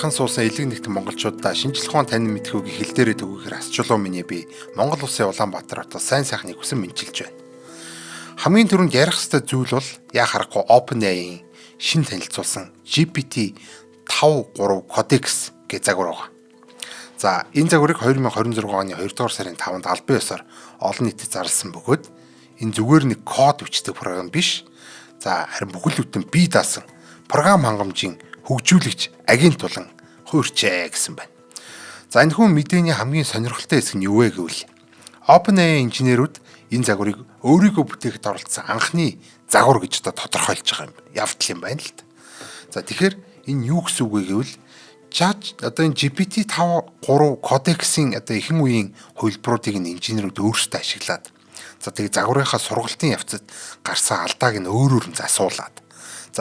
сайхан суусан элэг нэгтэн монголчуудаа шинжлэх ухаан танин мэдхүйг хил дээрээ төгөөхөр асчлуу миний би Монгол улсын Улаанбаатар хотод сайн сайхныг хүсэн мэдчилж байна. Хамгийн түрүүнд ярих ёстой зүйл бол яа харахгүй OpenAI-ийн шин танилцуулсан GPT-5.3 Codex гэж загвар байгаа. За энэ загварыг 2026 оны 2 дугаар сарын 5-нд албан ёсоор олон нийтэд зарласан бөгөөд энэ зүгээр нэг код бичдэг програм биш. За харин бүхэл бүтэн бие даасан програм хангамжийн хөгжүүлэгч агент болон хуурчээ гэсэн байна. За энэ хүн мэдээний хамгийн сонирхолтой хэсэг нь юу вэ гэвэл OpenAI инженерүүд энэ загварыг өөрийгөө бүтээхэд оролцсон анхны загвар гэж тодорхойлж байгаа юм. Явдал юм байна л да. За тэгэхээр энэ юу гэсэн үг вэ гэвэл энэ GPT-5.3 Codex-ийн ихэнх үеийн хувилбаруудыг инженерүүд өөрсдөө ашиглаад тэгээ загварынхаа сургалтын явцад гарсан алдааг нь өөрөөр нь засуулаад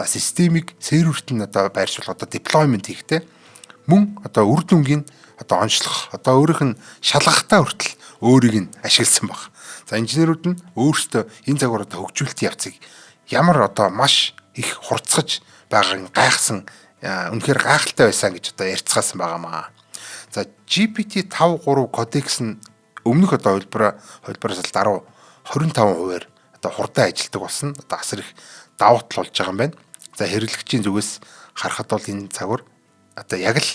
системийг серверт нь байршуулах deployment хийхдээ мөн үр дүнгийн онцлох өөрийнх нь шалгахтаа хүртэл өөрийг нь ашигласан баг. За инженерүүд нь өөрсдөө энэ загвар хөгжүүлэлт явцыг ямар маш их хурцгаж байгааг гайхсан үнэхээр гайхалтай байсан гэж ярьцгаасан байгаамаа. За GPT-5.3 Codex нь өмнөх хувилбараас л даруй 25%-аар хурдан ажилдаг болсон. Асар их давуу тал болж байгаа юм байна. За хэрэглэгчийн зүгээс харахад бол энэ загвар яг л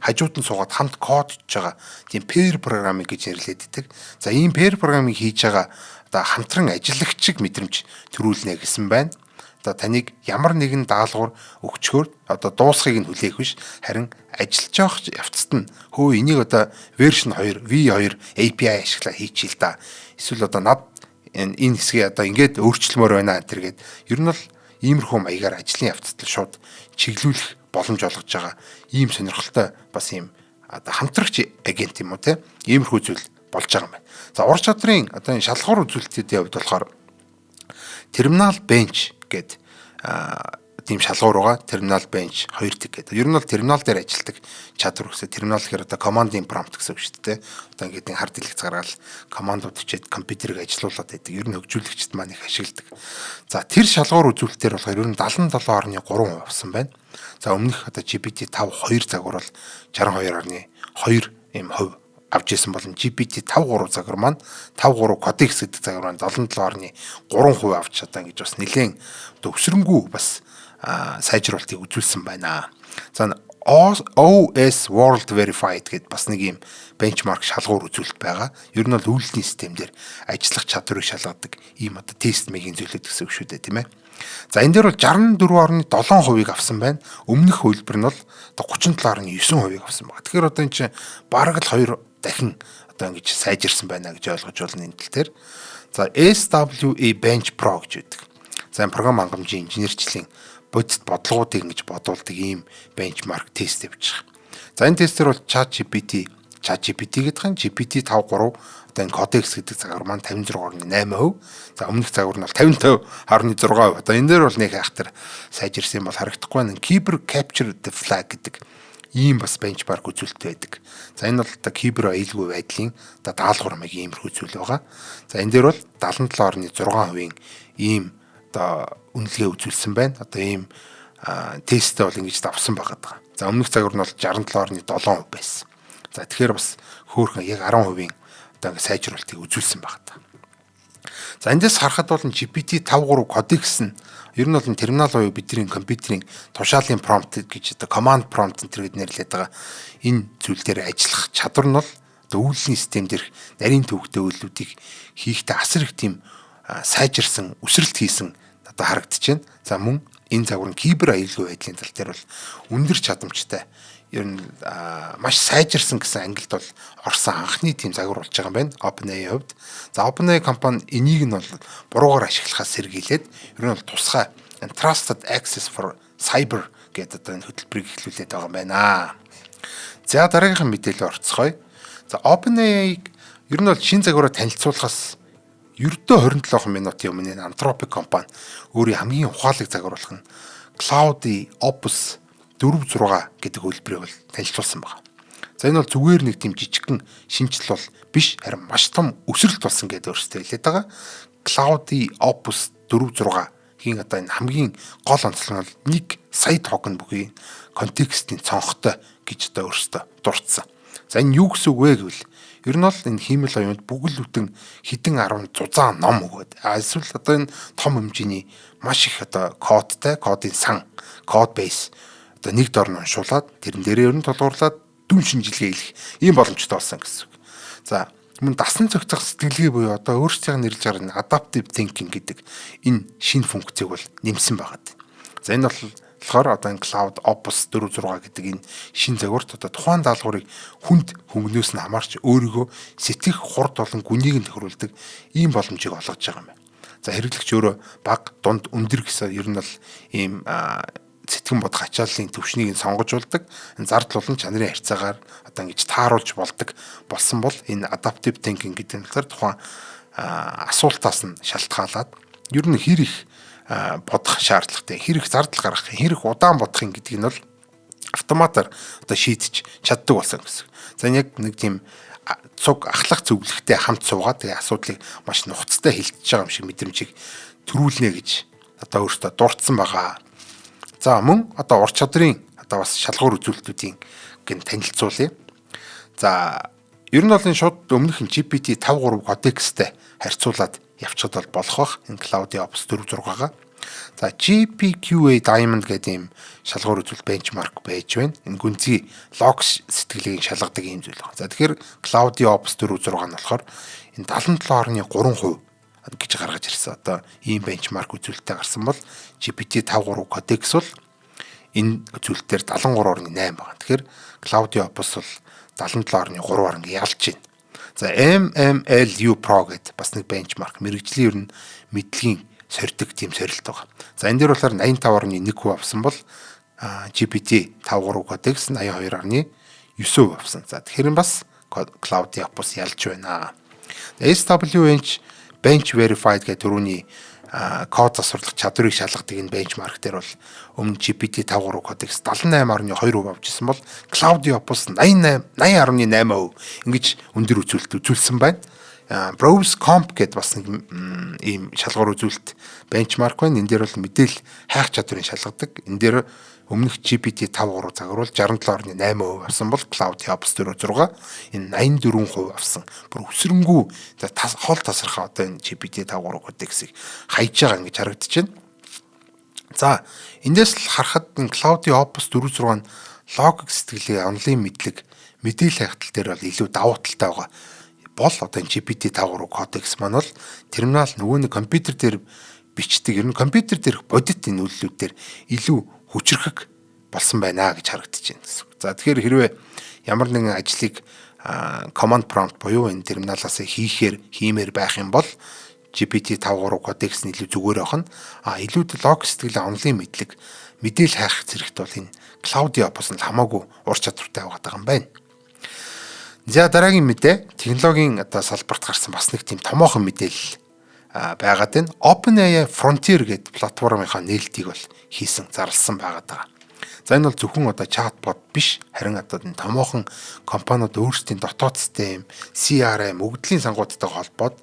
хажууд нь суугаад хамт код хийж байгаа тийм pair программыг гэж нэрлэдэг байдаг. За ийм pair программыг хийж байгаа хамтран ажиллагчиг мэдрэмж төрүүлнэ гэсэн байна. Таныг ямар нэгэн даалгавар өгчхөөр дуусхийг нь хүлээх биш харин ажиллаж явах явцад нь энийг version 2 V2 API ашиглаа хийчихээ л да. Эсвэл над энэ хэсгийг ингээд өөрчлөмөр байна гэдэг. Ер нь бол иймэрхүү маягаар ажлын явцад шууд чиглүүлэх боломж олгож байгаа ийм сонирхолтой бас ийм хамтрагч агент юм уу те иймэрхүү зүйл болж байгаа юм байна. За ур чадрын энэ шалгуур үзүүлэлтийн хувьд болохоор Terminal Bench гэдэг тийм шалгуур байгаа. Terminal Bench 2 гэдэг. Ер нь бол терминал дээр ажилладаг чадвар гэсэн. Terminal гэхээр command-ийн prompt гэсэн үг шүү дээ. Ингээд хард дэлгэц гаргаад командууд бичээд компьютерыг ажилуулад байдаг. Ер нь хөгжүүлэгчд маань их ашигладаг. За тэр шалгуур үзүүлэлтээр болохоор ер нь 77.3% авсан байна. За өмнөх GPT-5.2 загвар бол 62.2 ийм хувь авч ирсэн болон GPT-5.3 загвар маань 5.3 Codex гэдэг загвар маань 77.3% авч чадсан гэж бас нэлээд өсрөнгүү бас сайжруулалтыг үзүүлсэн байна. За OS World Verified гэдэг бас нэг юм бенчмарк шалгуур үзүүлэлт байгаа. Ер нь бол үйлдлийн системээр ажиллах чадварыг шалгадаг ийм тест мэгийн зүйлүүд гэсэн үг шүү дээ, тийм ээ. За энэ дээр бол 64.7%-ийг авсан байна. Өмнөх хувилбар нь бол 37.9%-ийг авсан байна. Тэгэхээр энэ чинь бараг л 2 дахин ингэж сайжирсан байна гэж ойлгож байна энэ тал дээр. За SWE Bench Pro гэж байдаг. За энэ програм хангамжийн инженерчлэлийн бодит бодлогоодыг ингэж бодуулдаг ийм бенчмарк тест явж байгаа. За энэ тестээр бол ChatGPT гэдэг нь GPT-5.3 энэ Codex гэдэг загвар маань 56.8%. За өмнөх загвар нь бол 55.6%. Энэ дээр бол нэг хайхтар сайжирсан бол харагдахгүй байна. Kyber Capture the Flag гэдэг ийм бас бенчмарк үзүүлэлт байдаг. За энэ бол кибер аюулгүй байдлын даалгавар маягийн иймэрхүү зүйл байгаа. За энэ дээр бол 77.6% ийм үнэлгээ үзүүлсэн байна. Ийм тесттэй бол ингэж давсан байгаа. За өмнөх загвар нь бол 67.7% байсан. За тэгэхээр бас хөөхөн яг 10% сайжруулалтыг үзүүлсэн байгаа. За эндээс харахад бол GPT-5.3 Codex нь ер нь бол терминал буюу бидний компьютерийн тушаалын prompt гэж command prompt гэдэг нэрлэдэг байгаа. Энэ зүйл дээр ажиллах чадвар нь бол үйлдлийн систем дээрх нарийн төвөгтэй үйлдэлүүдийг хийхдээ асар их тийм сайжирсан, өсрэлт хийсэн харагдаж байна. За мөн энэ загвар нь кибер аюулгүй байдлын тал дээр бол өндөр чадамжтай ер нь маш сайжирсан гэсэн ангилд бол орсон анхны тийм загвар болж байгаа юм байна. OpenAI хувьд. За OpenAI компани энийг нь бол буруугаар ашиглахаас сэргийлээд ер нь бол тусгай Trusted Access for Cyber гэдэг энэ хөтөлбөрийг эхлүүлээд байгаа юм байна. За дараагийнхын мэдээлэл орцгоё. За OpenAI-г ер нь бол шинэ загвараа танилцуулахаас ердөө 27 минутын өмнө Anthropic компани өөрийн хамгийн ухаалаг загвар болох нь Claude Opus 4.6 гэдэг хөлбөрийг бол танилцуулсан байна. За энэ бол зүгээр нэг тийм жижигхэн шинжил бол биш харин маш том өсрэлт болсон гэдэг өөртөө хэлээд байгаа. Claude Opus 4.6 хийн одоо энэ хамгийн гол онцлог нь 1 сая токен бүхий контекстийн цонхтой гэж одоо өөрөөсөө дурдсан. За энэ юу гэсэн үг вэ гэвэл ер нь бол энэ хиймэл оюунд бүгэл бүтэн хэдэн 10 зузаан ном өгөөд эсвэл одоо энэ том хэмжээний маш их одоо кодын сан код бейс одоо нэг дор нь уншуулад тэрэн дээрээ ер нь тулгуурлаад дүн шинжилгээ хийх ийм боломжтой болсон гэсэн үг. За мөн дасан зохицох сэтгэлгээ буюу одоо өөрсдийн нэрлэж байгаа энэ adaptive thinking гэдэг энэ шинэ функцийг бол нэмсэн байгаад. За энэ болохоор одоо энэ Cloud Opus 4.6 гэдэг энэ шинэ загварт одоо тухайн даалгаврыг хүнд хөнгөнөөс нь хамаарч өөрийгөө сэтгэх хурд болон гүнийг нь тохируулдаг ийм боломжийг олгож байгаа юм байна. За хэрэглэгч өөрөө бага, дунд, өндөр гэсэн ер нь бол ийм сэтгэн бодох ачааллын төвшнийг нь сонгож болдог. Энэ зардал болон чанарын харьцаагаар одоо ингэж тааруулж болдог болсон бол энэ adaptive thinking гэдэг нь тухайн асуултаас нь шалтгаалаад ер нь хэр их бодох шаардлагатай, хэр их зардал гаргах, хэр их удаан бодох юм гэдгийг нь бол автоматар одоо шийдэж чаддаг болсон гэсэн. За яг нэг тийм цуг ахлах зөвлөгтэй хамт суугаад тэгээ асуудлыг маш нухацтай хилдэж байгаа юм шиг мэдрэмжийг төрүүлнэ гэж одоо өөртөө дурдсан байгаа. За мөн одоо ур чадрын одоо бас шалгуур үзүүлэлтүүдийн гэн танилцуулъя. За ер нь бол энэ шууд өмнөх GPT 5.3 кодекстэй харьцуулаад явчихад бол болох бах энэ Cloud Opus 4.6-га. За GPQA Diamond гэдэг юм шалгуур үзүүлэлт бенчмарк байж байна. Энэ гүнзгий лог сэтгэлийг шалгадаг юм зүйл байна. За тэгэхээр Cloud Opus 4.6 нь болохоор энэ 77.3% гэж гаргаж ирсэн. Одоо ийм бенчмарк үзүүлэлттэй гарсан бол GPT 5.3 кодекс бол энэ үзүүлэлтээр 73.8 байгаа. Тэгэхээр Cloud Opus бол 77.3-аар ингэ ялж байна. За MMLU Pro гэдэг бас нэг бенчмарк мэрэгжлийн ер нь мэдлэгийн сорьдог тийм сорилт байгаа. За энэ дээр болохоор 85.1% авсан бол GPT 5.3 кодекс 82.9% авсан. За тэгэхээр бас Cloud Opus ялж байна. SWH Verified гэдэг түрүүний код засварлах чадварыг шалгадаг энэ бенчмарк дээр бол өмнө GPT 5.3 кодекс 78.2% авчихсан бол Cloud Opus 80.8% ингэж өндөр үзүүлэлт үзүүлсэн байна. Browse Comp гэдэг бас нэг ийм шалгуур үзүүлэлт бенчмарк байна. Энэ дээр бол мэдээлэл хайх чадварыг шалгадаг. Энэ дээр өмнөх GPT 5.3 загвар бол 67.8% авсан бол Cloud Opus 4.6 энэ 84% авсан. Бүр өсрөнгүү хол тасархаа одоо энэ GPT 5.3 кодексийг хайж байгаа ингэж харагдаж байна. За эндээс л харахад энэ Cloud Opus 4.6 нь логик сэтгэлээ, онлын мэдлэг, мэдээлэл хайхтал дээр бол илүү давуу талтай байгаа. Бол одоо энэ GPT 5.3 кодекс маань бол терминал нөгөө нэг компьютер дээр бичдэг. Ер нь компьютер дээрх бодит энэ үйлдэлүүдээр илүү хүчрхэг болсон байна гэж харагдаж байна гэсэн. За тэгэхээр хэрвээ ямар нэгэн ажлыг command prompt буюу энэ терминалаас хиймээр байх юм бол GPT 5.3 кодекс нь илүү зүгээр байна. Илүү лог сэтгэл онлын мэдлэг мэдээлэл хайх зэрэгт бол энэ Cloud Opus нь хамаагүй ур чадвартай байгаа юм байна. За дараагийн мэдээ технологийн одоо салбарт гарсан бас нэг тийм томоохон мэдээлэл байгаад байна. OpenAI Frontier гэдэг платформынхаа нээлтийг бол хийсэн, зарласан байгаад байгаа. За энэ бол зөвхөн одоо чатбот биш, харин одоо энэ томоохон компаниуд өөрсдийн дотоод систем, CRM, өгдлийн сангуудтай холбоод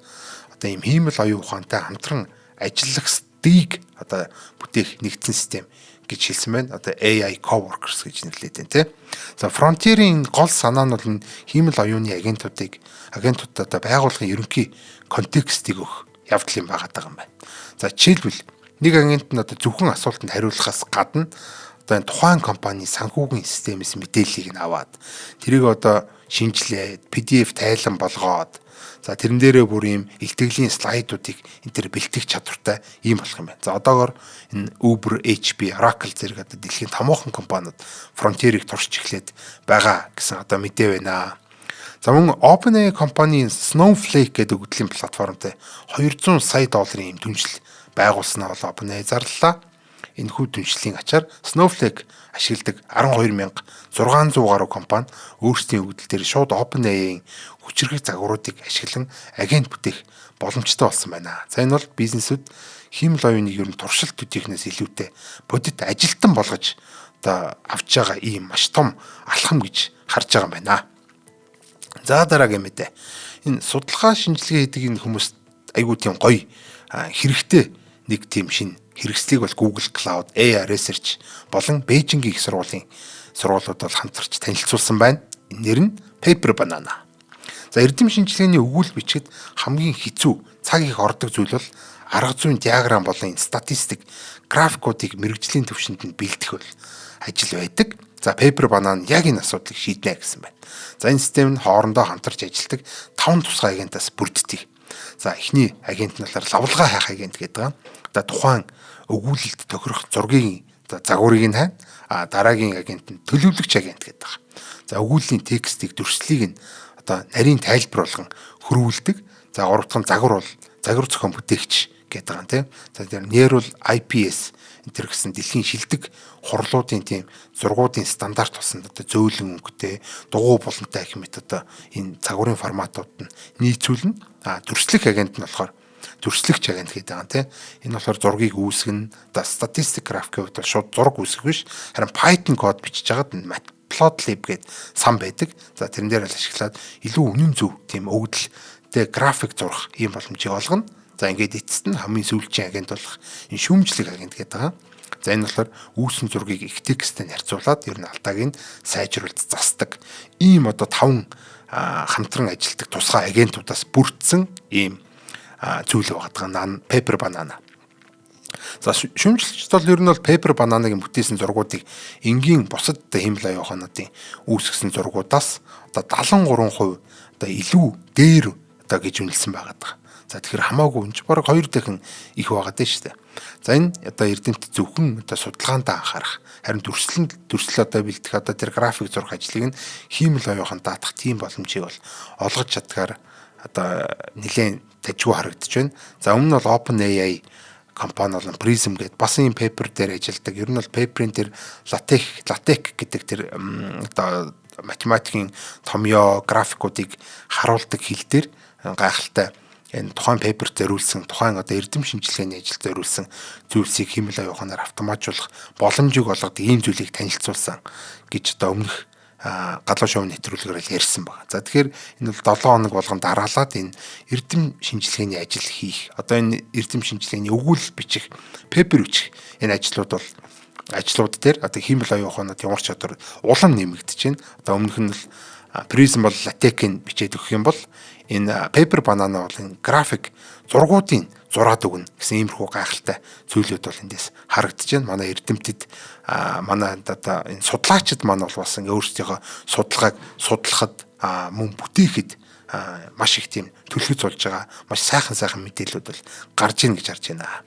одоо ийм хиймэл оюун ухаантай хамтран ажиллахыг одоо бүтээх нэгдсэн систем гэж хэлсэн байна. Одоо AI Coworkers гэж нэрлэдэг тийм. За Frontier-ийн гол санаа нь бол хиймэл оюуны агентуудад одоо байгууллагын ерөнхий контекстийг өгөх явдал юм байгаа юм байна. За жишээлбэл нэг агент нь одоо зөвхөн асуултанд хариулахаас гадна одоо энэ тухайн компани санхүүгийн системээс мэдээллийг нь аваад тэрийг одоо шинжилээд PDF тайлан болгоод за тэрэн дээрээ бүр ийм илтгэлийн слайдуудыг энэ төр бэлтгэх чадвартай ийм болох юм байна. За одоогоор энэ Uber, HP, Oracle зэрэг одоо дэлхийн томоохон компаниуд Frontier-ийг туршиж эхлээд байгаа гэсэн одоо мэдээ байна. За мөн OpenAI компани Snowflake гэдэг өгдлийн платформтой $200 сая ийм түншлэл байгуулснаа бол OpenAI зарлалаа. Энэхүү түншлийн ачаар Snowflake ашигладаг 12,600 гаруй компани өөрсдийн өгдөл дээр шууд OpenAI-ийн хүчирхэг загваруудыг ашиглан агент бүтээх боломжтой болсон байна. За энэ бол бизнесүүд хиймэл оюуныг ер нь туршилт төдийхнээс илүүтэй бодит ажилтан болгож одоо авч байгаа ийм маш том алхам гэж харж байгаа юм байна. За дараагийн мэдээ. Энэ судалгаа шинжилгээ хийдэг энэ хүмүүс айгүй тийм гоё хэрэгтэй нэг тийм шин хэрэгслийг бол Google Cloud, AI Research болон Бээжингийн их сургуулиуд бол хамтарч танилцуулсан байна. Энэ нэр нь Paper Banana. За эрдэм шинжилгээний өгүүл бичгэд хамгийн хэцүү цаг их ордог зүйл бол арга зүйн диаграм болон статистик графикуудыг мэрэгжлийн төвшөнд нь бэлдэх ажил байдаг. За Paper Banana яг энэ асуудлыг шийднэ гэсэн байна. За энэ систем нь хоорондоо хамтарч ажилладаг 5 тусгай агентаас бүрддэг. За эхний агент нь болохоор лавлгаа хайх агент гэдэг. Одоо тухайн өгүүлэлд тохирох зургийн загварыг нь хайна. Дараагийн агент нь төлөвлөгч агент гэдэг. За өгүүллийн текстийг дүрслэлийг нь одоо нарийн тайлбар болгон хөрвүүлдэг. За гурав дахь нь загвар зохион бүтээгч гэдэг юм тийм. За тэр Neural IPS энэ гэсэн дэлхийн шилдэг хурлуудын тийм зургуудын стандарт болсон одоо зөөлөн өнгөтэй дугуй болонтой гэх мэт одоо энэ загварын форматууд нь нийцүүлнэ. Дүрслэх агент нь болохоор дүрслэгч агент гэдэг юм тийм. Энэ болохоор зургийг үүсгэн одоо статистик графикийн хувьд бол шууд зураг үүсгэх биш. Харин Python код бичиж байгаад Matplotlib гэдэг сан байдаг. За тэрэн дээр ашиглаад илүү үнэн зөв тийм өгдөлтэй график зурах ийм боломжийг олгоно. За ингээд эцэст нь хамгийн сүүлчийн агент болох энэ шүүмжлэг агент гэдэг байгаа. За энэ болохоор үүсэн зургийг их тексттэй харьцуулаад ер нь алдааг нь сайжруулж засдаг. Ийм одоо 5 хамтран ажилладаг тусгай агентуудаас бүрдсэн ийм зүйл байгаа. Paper Banana. За шүүмжлэгчд бол ер нь бол Paper Banana-гийн бүтээсэн зургуудыг энгийн бусад хэмэл оюухануудын үүсгэсэн зургуудаас одоо 73% одоо илүү дээр одоо гэж үнэлсэн байгаа. За тэгэхээр хамаагүй энэ бараг 2 дахин их байгаа дээ шүү дээ. За энэ одоо эрдэмт зөвхөн одоо судалгаандаа анхаарах. Харин дүрслэл одоо бэлдэх одоо тэр график зурх ажлыг нь хиймэл оюухан даатах тийм боломжийг бол олгож чаддгаар одоо нэлээд тажгүй харагдаж байна. За өмнө нь бол OpenAI компани болон Prism гэдэг бас ийм paper дээр ажилладаг. Ер нь бол paper-ийн тэр LaTeX гэдэг тэр одоо математикийн томьёо графикуудыг харуулдаг хэл дээр гайхалтай энэ тухайн пейпер зориулсан тухайн одоо эрдэм шинжилгээний ажилд зориулсан зүйлсийг хэмэл оюуханаар автоматжуулах боломжийг олгодог ийм зүйлийг танилцуулсан гэж одоо өмнөх галуу шоу нэвтрүүлгээр ярьсан байна. За тэгэхээр энэ бол 7 хоног болгон дараалаад энэ эрдэм шинжилгээний ажил хийх одоо энэ эрдэм шинжилгээний өгүүлэл бичих пейпер бичих энэ ажлууд дээр одоо хэмэл оюуханууд ямар ч чадвар улам нэмэгдэж байна. Одоо өмнөх нь Prism бол LaTeX-ийг бичээд өгөх юм бол энэ Paper Banana бол энэ график зургуудын зураад өгнө гэсэн иймэрхүү гайхалтай зүйлүүд бол эндээс харагдаж байна. Манай эрдэмтэд манай одоо энэ судлаачид маань бол бас өөрсдийнхөө судалгааг судлахад мөн бүтээхэд маш их тийм төлөвлөж болж байгаа маш сайхан мэдээлэлүүд бол гарч ийн гэж харж байна.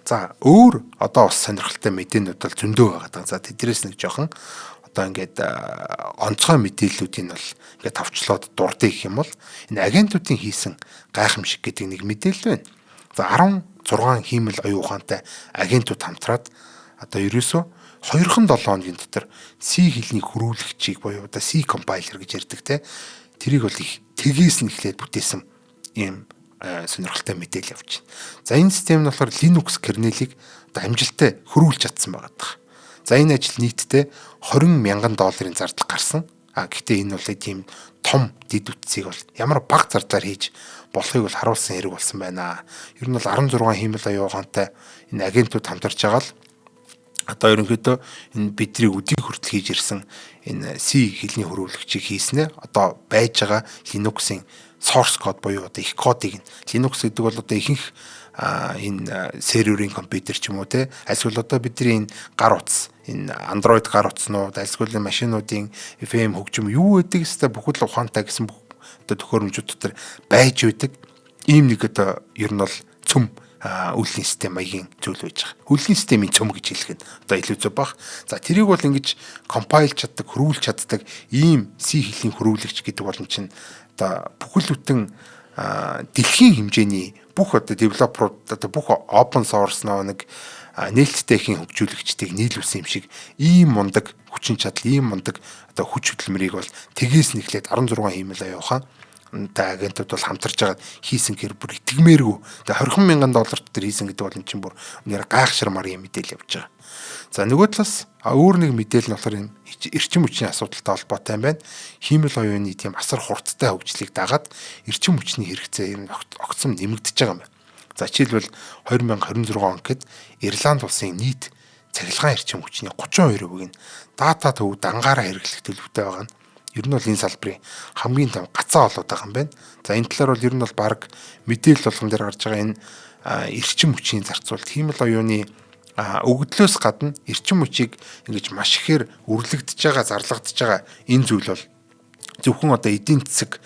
За өөр одоо бас сонирхолтой мэдээнүүд бол зөндөө байгаа. За тэднээс нэг жоохон одоо ингээд онцгой мэдээллүүдийг бол ингээд тавчлаад дурдъя гэх юм бол энэ агентуудын хийсэн гайхамшиг гэдэг нэг мэдээлэл байна. За 16 хиймэл оюухантай агентууд хамтраад одоо ерөөсөө 2-7 хоногийн дотор C хэлний хөрвүүлэгчийг буюу одоо C compiler гэж ярьдаг те тэрийг бол их тгээс нь эхлээд бүтээсэн ийм сонирхолтой мэдээлэл явж байна. За энэ систем нь болохоор Linux kernel-ийг одоо амжилттай хөрвүүлж чадсан байгаа. За энэ ажил нийтдээ $20,000 зардал гарсан. Гэхдээ энэ бол тийм том дид үтсийг бол ямар бага зардлаар хийж болохыг бол харуулсан хэрэг болсон байна. Ер нь бол 16 хиймэл оюухантай энэ агентууд хамтарч байгаа л одоо ерөнхийдөө энэ бидний өдийг хүртэл хийж ирсэн энэ C хэлний хөрвүүлэгчийг хийснэ. Одоо байж байгаа Linux-ийн source code буюу одоо их кодыг Linux гэдэг бол одоо ихэнх энэ серверийн компьютер ч юм уу те эсвэл одоо бидний энэ гар утас энэ Android гар утаснууд эсвэл машинуудын FM хөгжим юу гэдэг хэвээр бүхэл ухаантай гэсэн одоо төхөөрөмжүүд дотор байж байдаг ийм нэг одоо ер нь бол цөм үйлний систем маягийн зүйл байж байгаа. Үйлний системийн цөм гэж хэлэх нь одоо илүү зөв баг. За тэрийг бол ингэж компайл чаддаг, хөрвүүлж чаддаг ийм C хэлний хөрвүүлэгч гэдэг бол чинь одоо бүхэл бүтэн дэлхийн хэмжээний бүх одоо девелоперууд одоо бүх open source нэг нээлттэй хийн хөгжүүлэгчдийг нийлүүлсэн юм шиг ийм мундаг хүчин чадал, ийм мундаг одоо хүч хөдөлмөрийг бол тгээс нэхлээд 16 хиймэл оюухан та агентууд бол хамтарч байгаа хийсэн гэр бүр итгэмээргүй. Тэгээ $20,000 төр хийсэн гэдэг бол эн чинь бүр нэр гайхширмар юм мэдээлэл явж байгаа. За нөгөө талаас өөр нэг мэдээлэл нь болохоор эрчим хүчний асуудалтай холбоотой юм байна. Хиймэл оюуны тийм асар хурдтай хөгжлийг дагаад эрчим хүчний хэрэгцээ ер нь огцом нэмэгдэж байгаа юм байна. За жишээлбэл 2026 он гэхэд Ирланд улсын нийт цахилгаан эрчим хүчний 32%-ийг нь дата төв дангаараа хэрэглэх төлөвтэй байгаа нь ер нь бол энэ салбарын хамгийн том гацаа болоод байгаа юм байна. За энэ талаар бол ер нь бол баг мэдээлэл болгон дээр гарч байгаа энэ эрчим хүчний зарцуулалт хиймэл оюуны өгөгдлөөс гадна эрчим хүчийг ингэж маш ихээр үрлэгдэж байгаа, зарлагдж байгаа энэ зүйл бол зөвхөн одоо эдийн засаг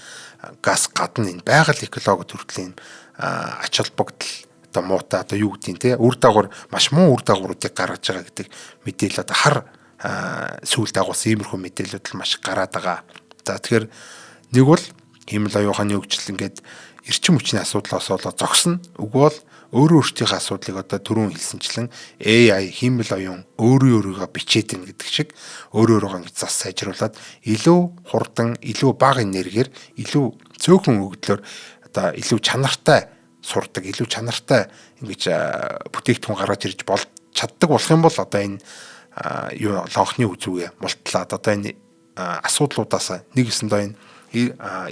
газ гадна энэ байгаль экологи төрлийн ач холбогдол одоо муутай одоо юу гэдгийг те үр дагавар маш муу үр дагавруудыг гаргаж байгаа гэдэг мэдээлэл одоо хар сүүл дагуулсан иймэрхүү мэдээлэлүүд л маш гараад байгаа. За тэгэхээр нэг бол хиймэл оюуханы хөгжил ингээд эрчим хүчний асуудлаас болоод зогсно. Үгүй бол өөрөө өөртөөхөө асуудлыг одоо түрүүн хэлсэнчлэн AI хиймэл оюун өөрийнхөө бичээд ийн гэдэг шиг өөрөөрөө ингэж зас сайжруулад илүү хурдан, илүү бага энергиэр, илүү цөөхөн өгдлөөр одоо илүү чанартай сурдаг, илүү чанартай ингэж бүтээгдэхүүн гаргаж ирж чаддаг болох юм бол одоо энэ юу лонхны үзүүгээ мултлаад одоо энэ асуудлуудаас нэгэсэндээ энэ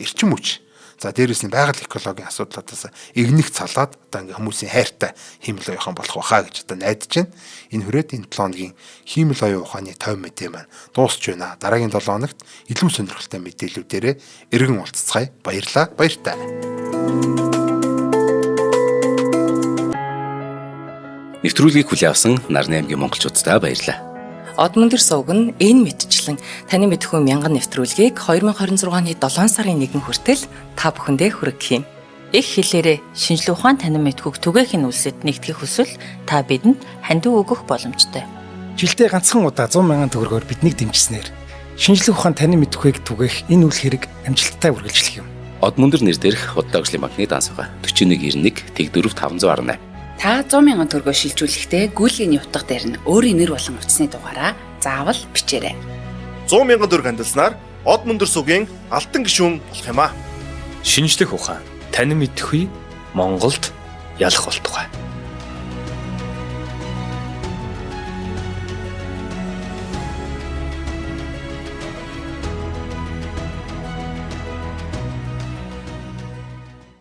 эрчим хүч за дээрэс нь байгаль экологийн асуудлуудаас игнэх цалаад одоо ингээ хүмүүсийн хайртай хиймэл оюухан болох байхаа гэж одоо найдаж байна. Энэ хүрээд энэ 7 хоногийн хиймэл оюун ухааны 50 мэдээ маань дуусч байна. Дараагийн 7 хоногт илүү сонирхолтой мэдээллүүдээрээ эргэн уулзцгаая. Баярлалаа. Баяртай. Нэвтрүүлгийг хүлээн авсан Нарны аймгийн монголчуудтай баярлалаа. Одмондөр сувг нь энэ мэдчлэн таны мэдхүү мянган нэвтрүүлгийг 2026 оны 7 сарын 1 хүртэл та бүхэндээ хүргэх юм. Их хэлээрээ шинжлэх ухаан танин мэдхүүг түгээхийн үлсэд нэгтгэх хүсвэл та бидэнд хандив өгөх боломжтой. Жилдээ ганцхан удаа 100 мянган төгрөгөөр биднийг дэмжснээр шинжлэх ухаан танин мэдхүйг түгээх энэ үйл хэрэг амжилттай үргэлжлэх юм. Одмондөр нэр дээрх Удаагийн банкны дансага 4191 Тэг 4518. Та 100 мянган төгрөгөөр шилжүүлэхдээ гүйлгийн утга дээр нь өөрийн нэр болон утасны дугаараа заавал бичээрэй. 100 мянган төгрөг хандалснаар Одмондөр сувгийн алтан гишүүн болох юм а. Шинжлэх ухаан танин мэдхгүй Монголд ялах болтугай.